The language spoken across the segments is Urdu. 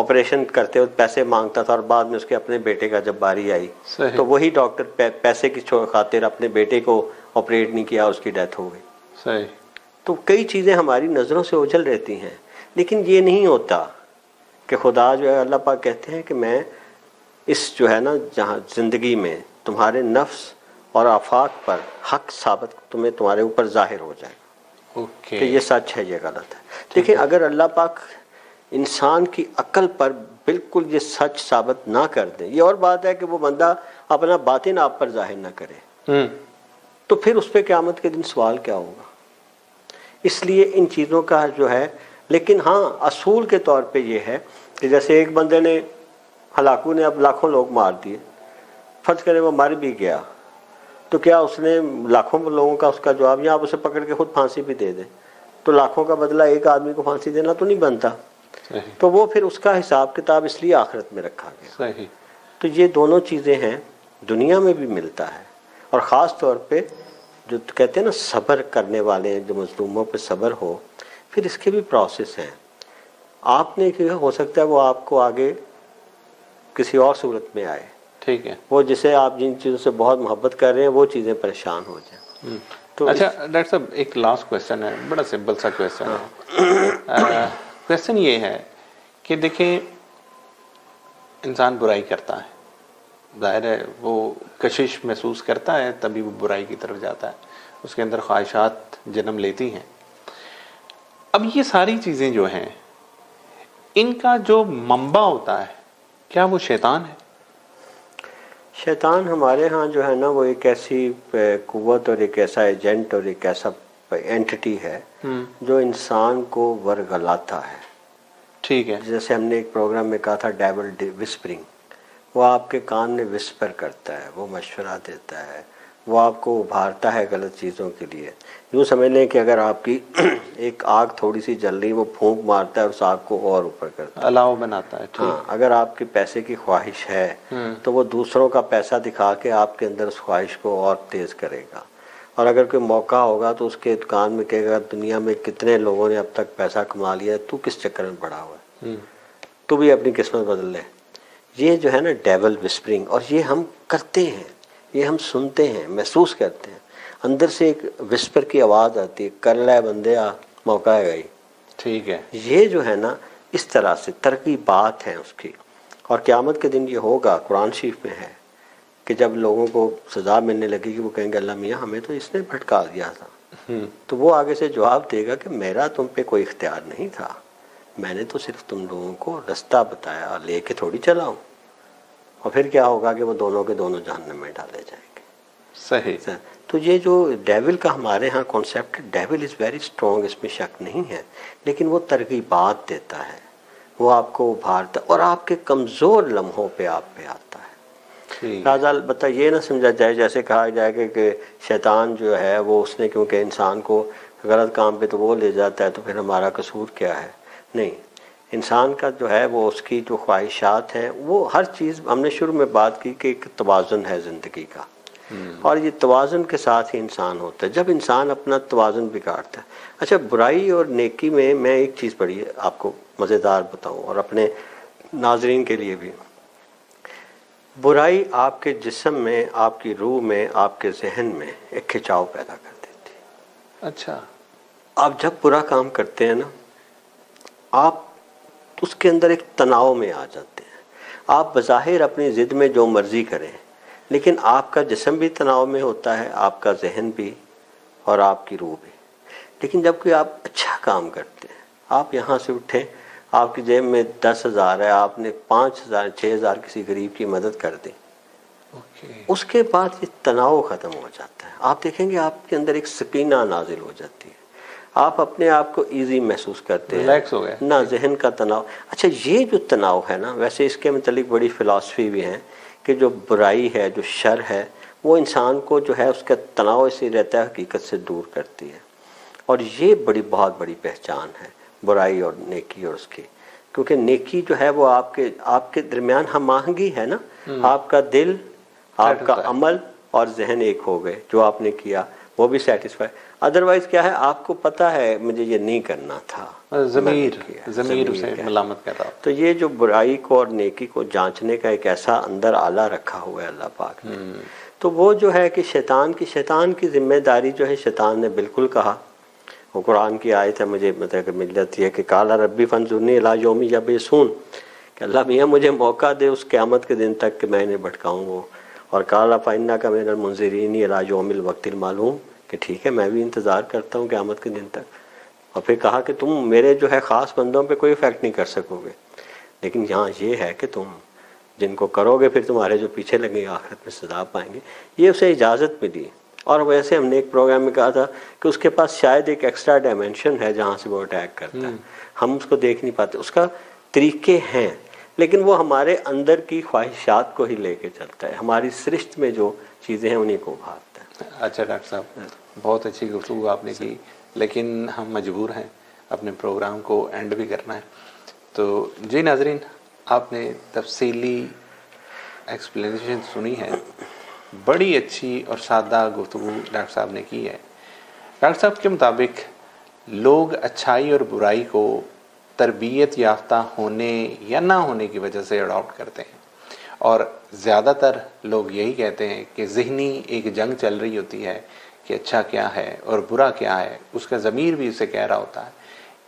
آپریشن کرتے وقت پیسے مانگتا تھا اور بعد میں اس کے اپنے بیٹے کا جب باری آئی تو وہی ڈاکٹر پیسے کی خاطر اپنے بیٹے کو آپریٹ نہیں کیا, اس کی ڈیتھ ہو گئی. صحیح. تو کئی چیزیں ہماری نظروں سے اوجھل رہتی ہیں, لیکن یہ نہیں ہوتا کہ خدا جو ہے اللہ پاک کہتے ہیں کہ میں اس جو ہے نا جہاں زندگی میں تمہارے نفس اور آفاق پر حق ثابت تمہارے اوپر ظاہر ہو جائے گا کہ یہ سچ ہے, یہ غلط ہے. لیکن اگر اللہ پاک انسان کی عقل پر بالکل یہ سچ ثابت نہ کر دیں, یہ اور بات ہے کہ وہ بندہ اپنا باطن آپ پر ظاہر نہ کرے, تو پھر اس پہ قیامت کے دن سوال کیا ہوگا. اس لیے ان چیزوں کا جو ہے, لیکن ہاں اصول کے طور پہ یہ ہے کہ جیسے ایک بندے نے, ہلاکو نے اب لاکھوں لوگ مار دیے, فرض کریں وہ مر بھی گیا, تو کیا اس نے لاکھوں لوگوں کا اس کا جواب, یا آپ اسے پکڑ کے خود پھانسی بھی دے دیں تو لاکھوں کا بدلہ ایک آدمی کو پھانسی دینا تو نہیں بنتا. تو وہ پھر اس کا حساب کتاب اس لیے آخرت میں رکھا گیا. تو یہ دونوں چیزیں ہیں, دنیا میں بھی ملتا ہے, اور خاص طور پہ جو کہتے ہیں نا صبر کرنے والے ہیں, جو مظلوموں پہ صبر ہو, پھر اس کے بھی پروسیس ہیں. آپ نے کیا ہو سکتا ہے وہ آپ کو آگے کسی اور صورت میں آئے, ٹھیک ہے, وہ جسے آپ جن چیزوں سے بہت محبت کر رہے ہیں وہ چیزیں پریشان ہو جائیں. تو اچھا ڈاکٹر صاحب ایک لاسٹ کویسچن ہے, بڑا سمپل سا کویسچن ہے. کویسچن یہ ہے کہ دیکھیں انسان برائی کرتا ہے, ظاہر ہے وہ کشش محسوس کرتا ہے تبھی وہ برائی کی طرف جاتا ہے, اس کے اندر خواہشات جنم لیتی ہیں. اب یہ ساری چیزیں جو ہیں ان کا جو منبع ہوتا ہے کیا وہ شیطان ہے؟ شیطان ہمارے ہاں جو ہے نا وہ ایک ایسی قوت اور ایک ایسا ایجنٹ اور ایک ایسا اینٹی ہے جو انسان کو ورگلاتا ہے. ٹھیک ہے, جیسے ہم نے ایک پروگرام میں کہا تھا ڈیول وسپرنگ, وہ آپ کے کان میں وسپر کرتا ہے, وہ مشورہ دیتا ہے, وہ آپ کو ابھارتا ہے غلط چیزوں کے لیے. یوں سمجھ لیں کہ اگر آپ کی ایک آگ تھوڑی سی جل رہی, وہ پھونک مارتا ہے اور اس آگ کو اور اوپر کرتا ہے, الاؤ بناتا ہے. ہاں, اگر آپ کے پیسے کی خواہش ہے تو وہ دوسروں کا پیسہ دکھا کے آپ کے اندر اس خواہش کو اور تیز کرے گا. اور اگر کوئی موقع ہوگا تو اس کے دکان میں کہے گا دنیا میں کتنے لوگوں نے اب تک پیسہ کما لیا ہے, تو کس چکر میں پڑا ہوا ہے, تو بھی اپنی قسمت بدل لے. یہ جو ہے نا ڈیول وسپرنگ, اور یہ ہم کرتے ہیں, یہ ہم سنتے ہیں, محسوس کرتے ہیں, اندر سے ایک وسپر کی آواز آتی ہے, کر لے بندے آ, موقع ہے گئی. ٹھیک ہے, یہ جو ہے نا اس طرح سے ترغیبات ہیں اس کی. اور قیامت کے دن یہ ہوگا, قرآن شریف میں ہے کہ جب لوگوں کو سزا ملنے لگے گی وہ کہیں گے اللہ میاں ہمیں تو اس نے بھٹکا دیا تھا, تو وہ آگے سے جواب دے گا کہ میرا تم پہ کوئی اختیار نہیں تھا, میں نے تو صرف تم لوگوں کو رستہ بتایا, لے کے تھوڑی چلا ہوں. اور پھر کیا ہوگا کہ وہ دونوں کے دونوں جہنم میں ڈالے جائیں گے. صحیح. تو یہ جو ڈیول کا ہمارے ہاں concept, devil is very strong, اس میں شک نہیں ہے, لیکن وہ ترغیبات دیتا ہے, وہ آپ کو ابھارتا اور آپ کے کمزور لمحوں پہ آپ پہ آتا ہے. لہٰذا البتہ یہ نہ سمجھا جائے جیسے کہا جائے کہ شیطان جو ہے وہ اس نے کیونکہ انسان کو غلط کام پہ تو وہ لے جاتا ہے تو پھر ہمارا قصور کیا ہے. نہیں, انسان کا جو ہے وہ اس کی جو خواہشات ہیں وہ ہر چیز, ہم نے شروع میں بات کی کہ ایک توازن ہے زندگی کا, اور یہ توازن کے ساتھ ہی انسان ہوتا ہے. جب انسان اپنا توازن بگاڑتا ہے. اچھا, برائی اور نیکی میں ایک چیز بڑی آپ کو مزیدار بتاؤں اور اپنے ناظرین کے لیے بھی. برائی آپ کے جسم میں, آپ کی روح میں, آپ کے ذہن میں ایک کھچاؤ پیدا کر دیتی ہے. اچھا, آپ جب برا کام کرتے ہیں نا, آپ اس کے اندر ایک تناؤ میں آ جاتے ہیں. آپ بظاہر اپنی ضد میں جو مرضی کریں, لیکن آپ کا جسم بھی تناؤ میں ہوتا ہے, آپ کا ذہن بھی اور آپ کی روح بھی. لیکن جب کوئی آپ اچھا کام کرتے ہیں, آپ یہاں سے اٹھیں, آپ کی جیب میں 10,000 ہے, آپ نے 5,000 6,000 کسی غریب کی مدد کر دی, اس کے بعد یہ تناؤ ختم ہو جاتا ہے. آپ دیکھیں گے آپ کے اندر ایک سکینہ نازل ہو جاتی ہے, آپ اپنے آپ کو ایزی محسوس کرتے ہیں, ریلیکس ہو گئے, نہ ذہن کا تناؤ. اچھا, یہ جو تناؤ ہے نا, ویسے اس کے متعلق بڑی فلاسفی بھی ہیں کہ جو برائی ہے, جو شر ہے, وہ انسان کو جو ہے اس کا تناؤ ایسے رہتا ہے, حقیقت سے دور کرتی ہے. اور یہ بہت بڑی پہچان ہے برائی اور نیکی اور اس کی, کیونکہ نیکی جو ہے وہ آپ کے درمیان ہم آہنگی ہے نا, آپ کا دل, آپ کا عمل اور ذہن ایک ہو گئے, جو آپ نے کیا وہ بھی سیٹسفائی. ادروائز کیا ہے آپ کو پتہ ہے مجھے یہ نہیں کرنا تھا، ضمیر اسے ملامت کر رہا. تو یہ جو برائی کو اور نیکی کو جانچنے کا ایک ایسا اندر آلہ رکھا ہوا ہے اللہ پاک نے، تو وہ جو ہے کہ شیطان کی ذمہ داری جو ہے شیطان نے بالکل کہا. وہ قرآن کی آیت ہے مجھے مطلب مل جاتی ہے کہ قال ربی فانظرنی الی یوم یبعثون، کہ اللہ میاں مجھے موقع دے اس قیامت کے دن تک کہ میں انہیں بھٹکاؤں وہ. اور قال فانک من المنظرین الی یوم الوقت المعلوم، کہ ٹھیک ہے میں بھی انتظار کرتا ہوں قیامت کے دن تک. اور پھر کہا کہ تم میرے جو ہے خاص بندوں پہ کوئی افیکٹ نہیں کر سکو گے، لیکن یہاں یہ ہے کہ تم جن کو کرو گے پھر تمہارے جو پیچھے لگیں گے آخرت میں سزا پائیں گے. یہ اسے اجازت ملی. اور ویسے ہم نے ایک پروگرام میں کہا تھا کہ اس کے پاس شاید ایک ایکسٹرا ڈائمینشن ہے جہاں سے وہ اٹیک کرتا ہے، ہم اس کو دیکھ نہیں پاتے. اس کا طریقے ہیں لیکن وہ ہمارے اندر کی خواہشات کو ہی لے کے چلتا ہے، ہماری سرشت میں جو چیزیں ہیں انہیں کو بھاگتا ہے. اچھا ڈاکٹر صاحب بہت اچھی گفتگو آپ نے کی، لیکن ہم مجبور ہیں اپنے پروگرام کو اینڈ بھی کرنا ہے. تو جی ناظرین، آپ نے تفصیلی ایکسپلینیشن سنی ہے، بڑی اچھی اور سادہ گفتگو ڈاکٹر صاحب نے کی ہے. ڈاکٹر صاحب کے مطابق لوگ اچھائی اور برائی کو تربیت یافتہ ہونے یا نہ ہونے کی وجہ سے اڈاپٹ کرتے ہیں، اور زیادہ تر لوگ یہی کہتے ہیں کہ ذہنی ایک جنگ چل رہی ہوتی ہے کہ اچھا کیا ہے اور برا کیا ہے، اس کا ضمیر بھی اسے کہہ رہا ہوتا ہے.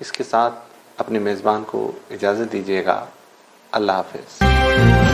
اس کے ساتھ اپنے میزبان کو اجازت دیجیے گا. اللہ حافظ.